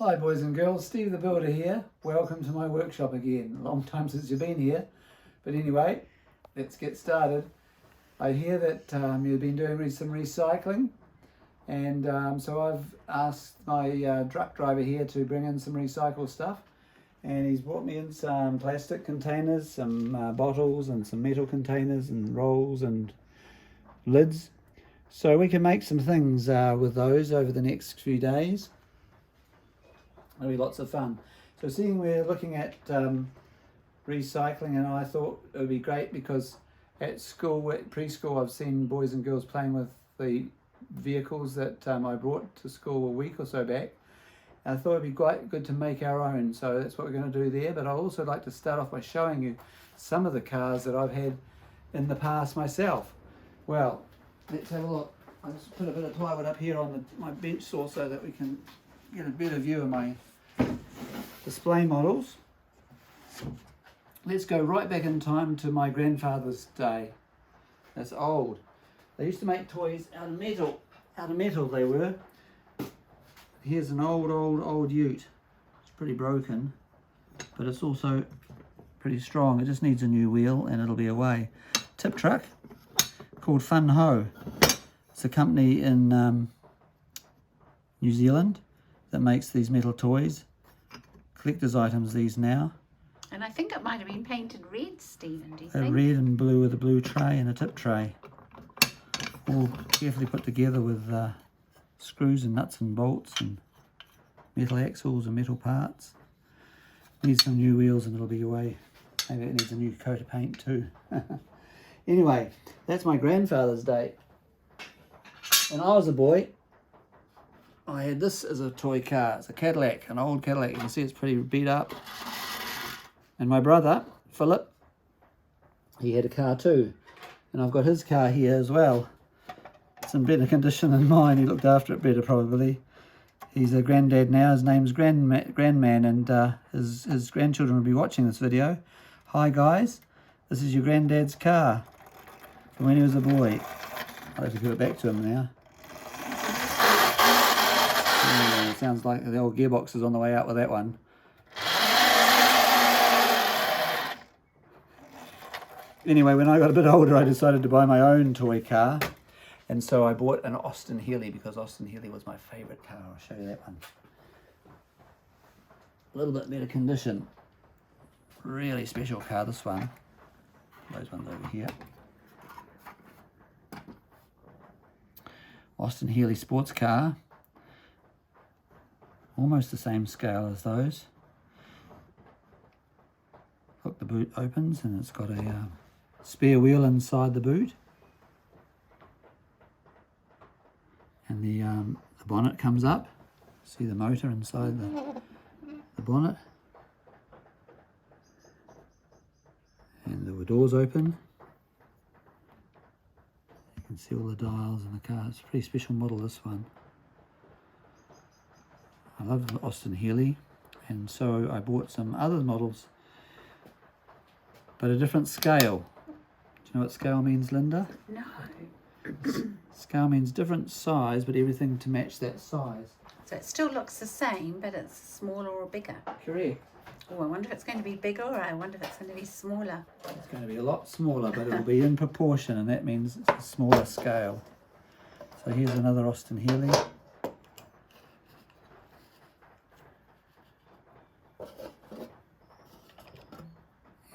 Hi boys and girls, Steve the Builder here. Welcome to my workshop again. Long time since you've been here. But anyway, let's get started. I hear that you've been doing some recycling, and so I've asked my truck driver here to bring in some recycled stuff, and he's brought me in some plastic containers, some bottles and some metal containers and rolls and lids, so we can make some things with those over the next few days. It'll be lots of fun. So seeing we're looking at recycling, and I thought it would be great because at school, at preschool, I've seen boys and girls playing with the vehicles that I brought to school a week or so back. And I thought it'd be quite good to make our own, so that's what we're going to do there. But I'd also like to start off by showing you some of the cars that I've had in the past myself. Well, let's have a look. I just put a bit of plywood up here on my bench saw so that we can get a better view of my display models. Let's go right back in time to my grandfather's day. That's old. They used to make toys out of metal. Out of metal they were. Here's an old ute. It's pretty broken, but it's also pretty strong. It just needs a new wheel and it'll be away. Tip truck called Fun Ho. It's a company in New Zealand that makes these metal toys. Collector's items these now. And I think it might have been painted red, Stephen, do you They're think? red and blue with a blue tray and a tip tray. All carefully put together with screws and nuts and bolts and metal axles and metal parts. Needs some new wheels and it'll be away. Maybe it needs a new coat of paint too. Anyway, that's my grandfather's day. When I was a boy, I had this as a toy car. It's a Cadillac, an old Cadillac. You can see it's pretty beat up. And my brother, Philip, he had a car too. And I've got his car here as well. It's in better condition than mine. He looked after it better probably. He's a granddad now. His name's Grandman, and his grandchildren will be watching this video. Hi guys, this is your granddad's car from when he was a boy. I'll have to give it back to him now. It sounds like the old gearbox is on the way out with that one. Anyway, when I got a bit older, I decided to buy my own toy car. And so I bought an Austin Healey because Austin Healey was my favourite car. I'll show you that one. A little bit better condition. Really special car, this one. Those ones over here. Austin Healey sports car. Almost the same scale as those. Look, the boot opens and it's got a spare wheel inside the boot. And the bonnet comes up. See the motor inside the bonnet. And the doors open. You can see all the dials in the car. It's a pretty special model, this one. I love the Austin Healey, and so I bought some other models, but a different scale. Do you know what scale means, Linda? No. Scale means different size, but everything to match that size. So it still looks the same, but it's smaller or bigger. Correct. Oh, I wonder if it's going to be bigger or I wonder if it's going to be smaller. It's going to be a lot smaller, but it'll be in proportion, and that means it's a smaller scale. So here's another Austin Healey.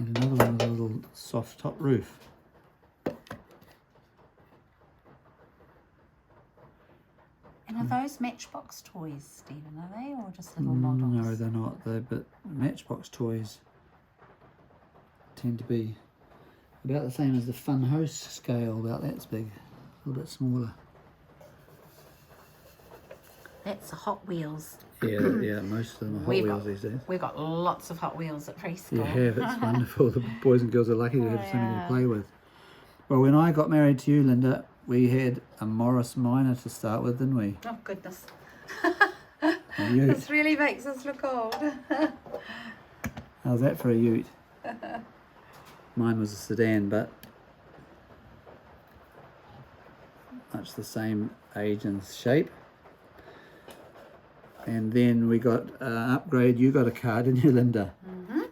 And another one with a little soft top roof. And are those Matchbox toys, Stephen, are they, or just little models? No, they're not. But Matchbox toys tend to be about the same as the Fun Host scale, about that big, a little bit smaller. That's Hot Wheels. Yeah, most of them are Hot Wheels these days. We've got lots of Hot Wheels at preschool. You have, it's wonderful. The boys and girls are lucky to have so many to play with. Well, when I got married to you, Linda, we had a Morris Minor to start with, didn't we? Oh, goodness. A ute. This really makes us look old. How's that for a ute? Mine was a sedan, but much the same age and shape. And then we got upgrade. You got a car, didn't you, Linda? Mm-hmm.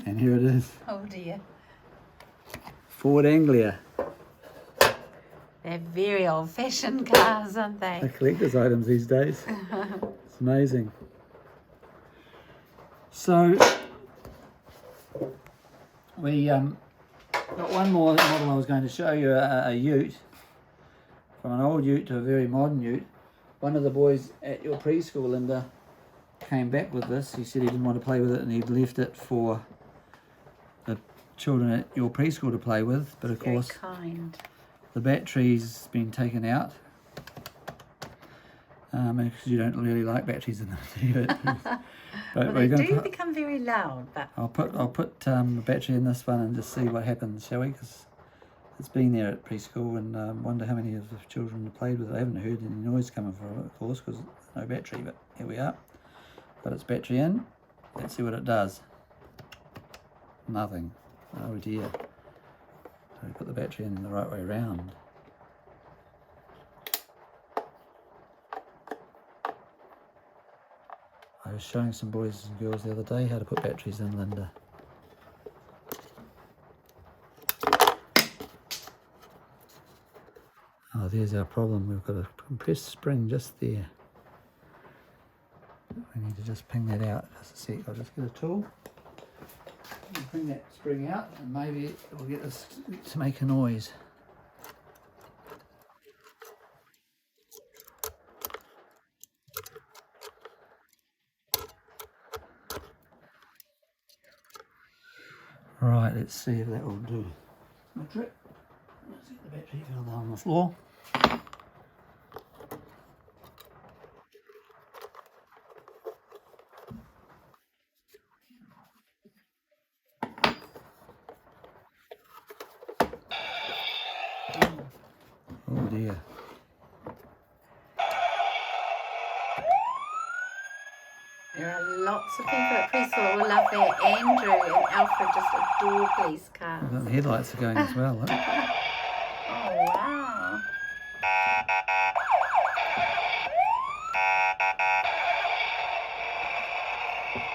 And here it is. Oh dear. Ford Anglia. They're very old-fashioned cars, aren't They're they? collector's items these days. It's amazing. So we got one more model I was going to show you, a ute. From an old ute to a very modern ute. One of the boys at your preschool, Linda, came back with this. He said he didn't want to play with it and he'd left it for the children at your preschool to play with. But of Very course, kind. the battery's been taken out. Because you don't really like batteries in the ute. But Well, we're they going do to become very loud, but I'll put the battery in this one and just see what happens, shall we? Because it's been there at preschool, and wonder how many of the children have played with it. I haven't heard any noise coming from it, of course, because no battery. But here we are. Got its battery in. Let's see what it does. Nothing. Oh dear. So we put the battery in the right way round. I was showing some boys and girls the other day how to put batteries in, Linda. Oh, there's our problem. We've got a compressed spring just there. We need to just ping that out. Just a sec. I'll just get a tool. And bring that spring out, and maybe it will get this to make a noise. Right, let's see if that will do the trick. Let's get the battery fell down on the floor. Oh dear. there are lots of people at preschool who love that. Andrew and Alfred just adore police cars. The headlights are going as well. Look. Oh wow.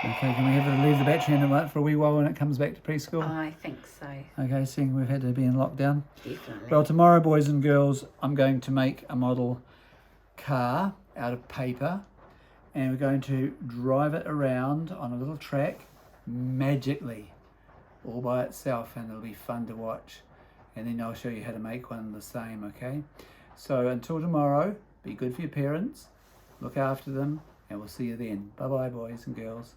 Okay, can we have to leave the battery in it for a wee while when it comes back to preschool? I think so. Okay, seeing we've had to be in lockdown. Definitely. Well, tomorrow, boys and girls, I'm going to make a model car out of paper, and we're going to drive it around on a little track magically, all by itself, and it'll be fun to watch. And then I'll show you how to make one the same, okay? So until tomorrow, be good for your parents, look after them, and we'll see you then. Bye-bye, boys and girls.